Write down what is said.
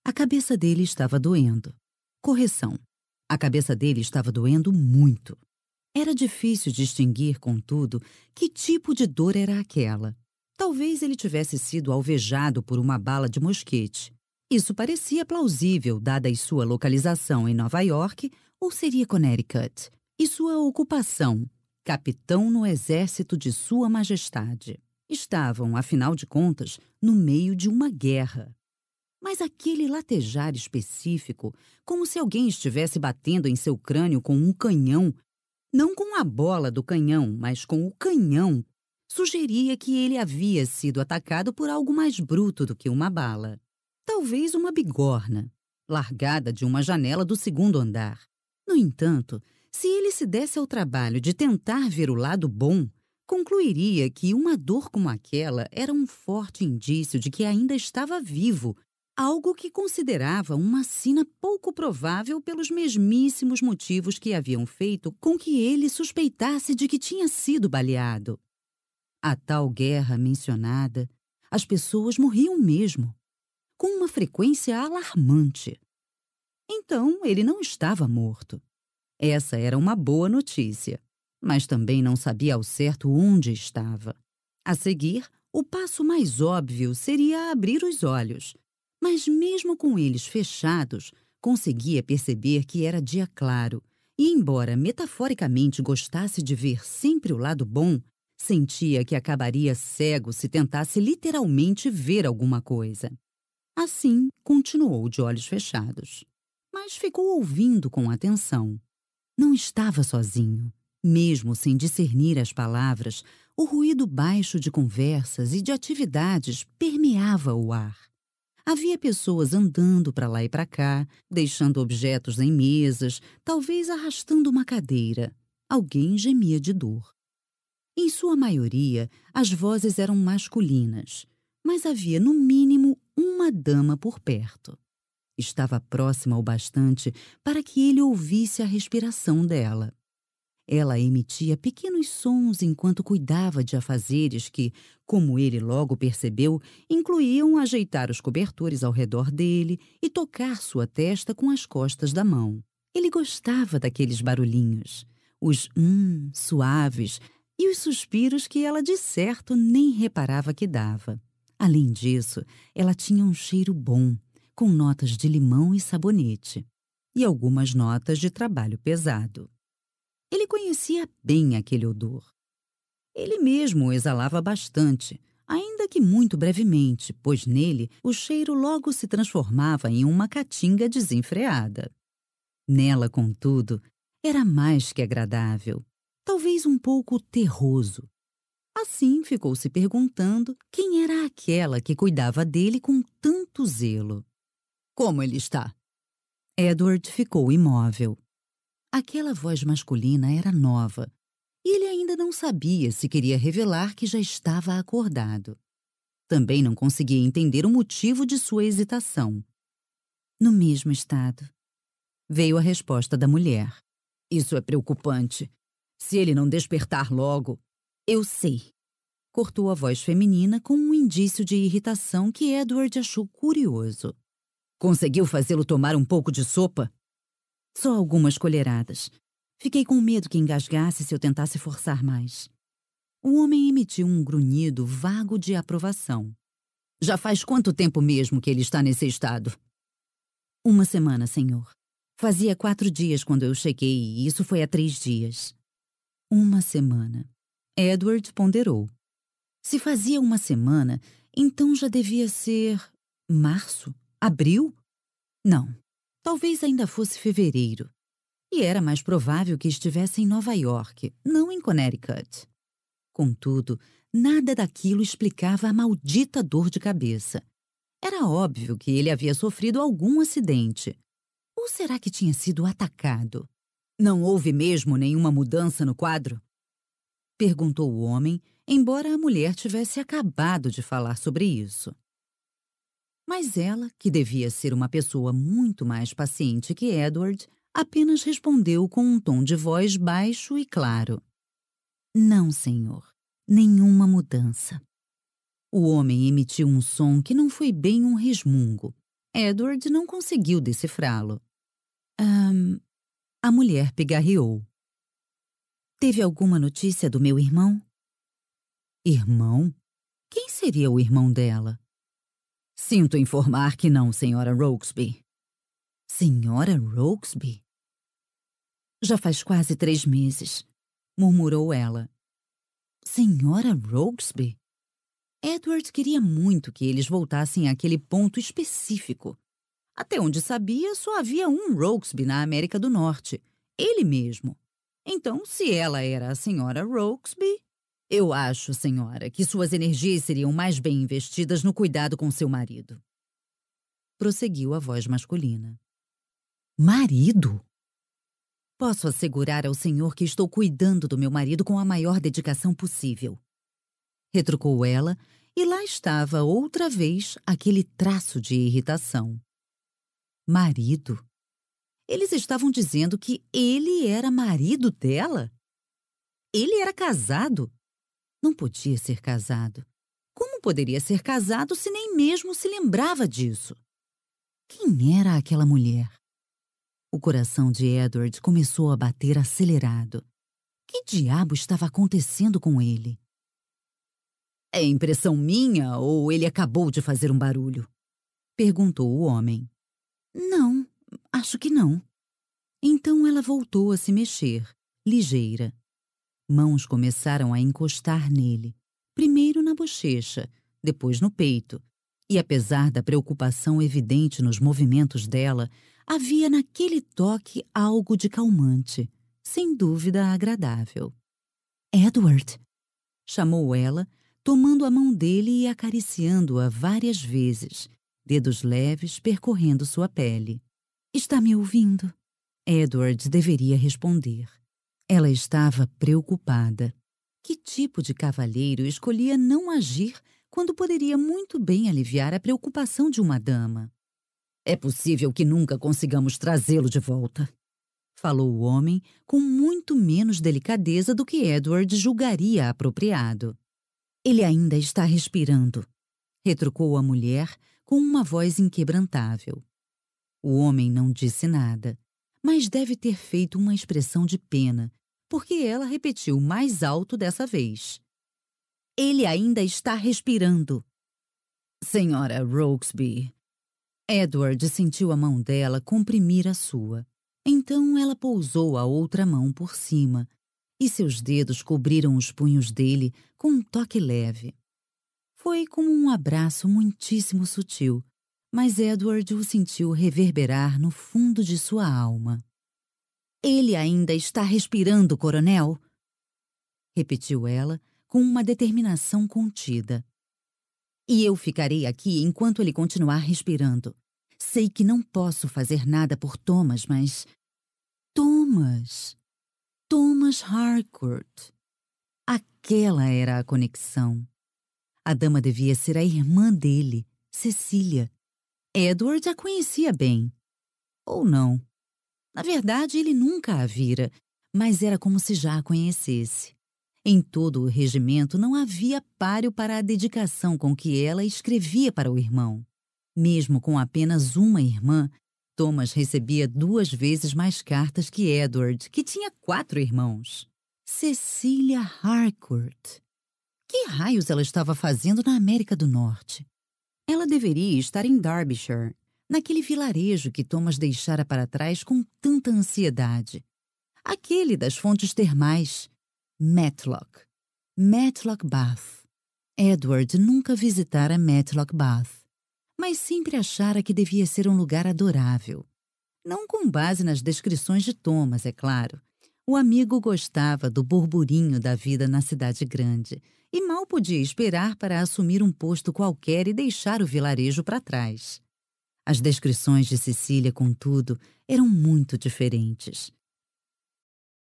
A cabeça dele estava doendo. Correção. A cabeça dele estava doendo muito. Era difícil distinguir, contudo, que tipo de dor era aquela. Talvez ele tivesse sido alvejado por uma bala de mosquete. Isso parecia plausível, dada a sua localização em Nova York, ou seria Connecticut, e sua ocupação, capitão no exército de Sua Majestade. Estavam, afinal de contas, no meio de uma guerra. Mas aquele latejar específico, como se alguém estivesse batendo em seu crânio com um canhão, não com a bola do canhão, mas com o canhão, sugeria que ele havia sido atacado por algo mais bruto do que uma bala. Talvez uma bigorna, largada de uma janela do segundo andar. No entanto, se ele se desse ao trabalho de tentar ver o lado bom, concluiria que uma dor como aquela era um forte indício de que ainda estava vivo, algo que considerava uma sina pouco provável pelos mesmíssimos motivos que haviam feito com que ele suspeitasse de que tinha sido baleado. A tal guerra mencionada, as pessoas morriam mesmo, com uma frequência alarmante. Então, ele não estava morto. Essa era uma boa notícia, mas também não sabia ao certo onde estava. A seguir, o passo mais óbvio seria abrir os olhos, mas mesmo com eles fechados, conseguia perceber que era dia claro, e embora metaforicamente gostasse de ver sempre o lado bom, sentia que acabaria cego se tentasse literalmente ver alguma coisa. Assim, continuou de olhos fechados, mas ficou ouvindo com atenção. Não estava sozinho. Mesmo sem discernir as palavras, o ruído baixo de conversas e de atividades permeava o ar. Havia pessoas andando para lá e para cá, deixando objetos em mesas, talvez arrastando uma cadeira. Alguém gemia de dor. Em sua maioria, as vozes eram masculinas, mas havia no mínimo uma dama por perto. Estava próxima o bastante para que ele ouvisse a respiração dela. Ela emitia pequenos sons enquanto cuidava de afazeres que, como ele logo percebeu, incluíam ajeitar os cobertores ao redor dele e tocar sua testa com as costas da mão. Ele gostava daqueles barulhinhos, os suaves e os suspiros que ela de certo nem reparava que dava. Além disso, ela tinha um cheiro bom, com notas de limão e sabonete, e algumas notas de trabalho pesado. Ele conhecia bem aquele odor. Ele mesmo o exalava bastante, ainda que muito brevemente, pois nele o cheiro logo se transformava em uma caatinga desenfreada. Nela, contudo, era mais que agradável, talvez um pouco terroso. Assim ficou se perguntando quem era aquela que cuidava dele com tanto zelo. Como ele está? Edward ficou imóvel. Aquela voz masculina era nova, e ele ainda não sabia se queria revelar que já estava acordado. Também não conseguia entender o motivo de sua hesitação. No mesmo estado. Veio a resposta da mulher. Isso é preocupante. Se ele não despertar logo... Eu sei. Cortou a voz feminina com um indício de irritação que Edward achou curioso. Conseguiu fazê-lo tomar um pouco de sopa? Só algumas colheradas. Fiquei com medo que engasgasse se eu tentasse forçar mais. O homem emitiu um grunhido vago de aprovação. Já faz quanto tempo mesmo que ele está nesse estado? 1 semana, senhor. Fazia 4 dias quando eu cheguei e isso foi há 3 dias. 1 semana. Edward ponderou. Se fazia 1 semana, então já devia ser... março? Abril? Não. Talvez ainda fosse fevereiro. E era mais provável que estivesse em Nova York, não em Connecticut. Contudo, nada daquilo explicava a maldita dor de cabeça. Era óbvio que ele havia sofrido algum acidente. Ou será que tinha sido atacado? Não houve mesmo nenhuma mudança no quadro? Perguntou o homem, embora a mulher tivesse acabado de falar sobre isso. Mas ela, que devia ser uma pessoa muito mais paciente que Edward, apenas respondeu com um tom de voz baixo e claro. Não, senhor. Nenhuma mudança. O homem emitiu um som que não foi bem um resmungo. Edward não conseguiu decifrá-lo. Ahn, a mulher pigarreou. Teve alguma notícia do meu irmão? Irmão? Quem seria o irmão dela? Sinto informar que não, senhora Rokesby. Senhora Rokesby? Já faz quase 3 meses, murmurou ela. Senhora Rokesby? Edward queria muito que eles voltassem àquele ponto específico. Até onde sabia, só havia um Rokesby na América do Norte, ele mesmo. Então, se ela era a senhora Rokesby... Eu acho, senhora, que suas energias seriam mais bem investidas no cuidado com seu marido. Prosseguiu a voz masculina. Marido? Posso assegurar ao senhor que estou cuidando do meu marido com a maior dedicação possível. Retrucou ela, e lá estava outra vez aquele traço de irritação. Marido? Eles estavam dizendo que ele era marido dela? Ele era casado? Não podia ser casado. Como poderia ser casado se nem mesmo se lembrava disso? Quem era aquela mulher? O coração de Edward começou a bater acelerado. Que diabo estava acontecendo com ele? É impressão minha ou ele acabou de fazer um barulho? Perguntou o homem. Não, acho que não. Então ela voltou a se mexer, ligeira. Mãos começaram a encostar nele, primeiro na bochecha, depois no peito, e apesar da preocupação evidente nos movimentos dela, havia naquele toque algo de calmante, sem dúvida agradável. Edward! Chamou ela, tomando a mão dele e acariciando-a várias vezes, dedos leves percorrendo sua pele. Está me ouvindo? Edward deveria responder. Ela estava preocupada. Que tipo de cavalheiro escolhia não agir quando poderia muito bem aliviar a preocupação de uma dama? É possível que nunca consigamos trazê-lo de volta, falou o homem com muito menos delicadeza do que Edward julgaria apropriado. Ele ainda está respirando, retrucou a mulher com uma voz inquebrantável. O homem não disse nada, mas deve ter feito uma expressão de pena, porque ela repetiu mais alto dessa vez. Ele ainda está respirando. Senhora Rokesby. Edward sentiu a mão dela comprimir a sua. Então ela pousou a outra mão por cima, e seus dedos cobriram os punhos dele com um toque leve. Foi como um abraço muitíssimo sutil, mas Edward o sentiu reverberar no fundo de sua alma. Ele ainda está respirando, coronel? Repetiu ela com uma determinação contida. E eu ficarei aqui enquanto ele continuar respirando. Sei que não posso fazer nada por Thomas, mas... Thomas Harcourt. Aquela era a conexão. A dama devia ser a irmã dele, Cecília. Edward a conhecia bem. Ou não. Na verdade, ele nunca a vira, mas era como se já a conhecesse. Em todo o regimento não havia páreo para a dedicação com que ela escrevia para o irmão. Mesmo com apenas uma irmã, Thomas recebia 2 vezes mais cartas que Edward, que tinha 4 irmãos. Cecília Harcourt. Que raios ela estava fazendo na América do Norte? Ela deveria estar em Derbyshire, naquele vilarejo que Thomas deixara para trás com tanta ansiedade. Aquele das fontes termais. Matlock Bath. Edward nunca visitara Matlock Bath, mas sempre achara que devia ser um lugar adorável. Não com base nas descrições de Thomas, é claro. O amigo gostava do burburinho da vida na cidade grande e mal podia esperar para assumir um posto qualquer e deixar o vilarejo para trás. As descrições de Cecília, contudo, eram muito diferentes.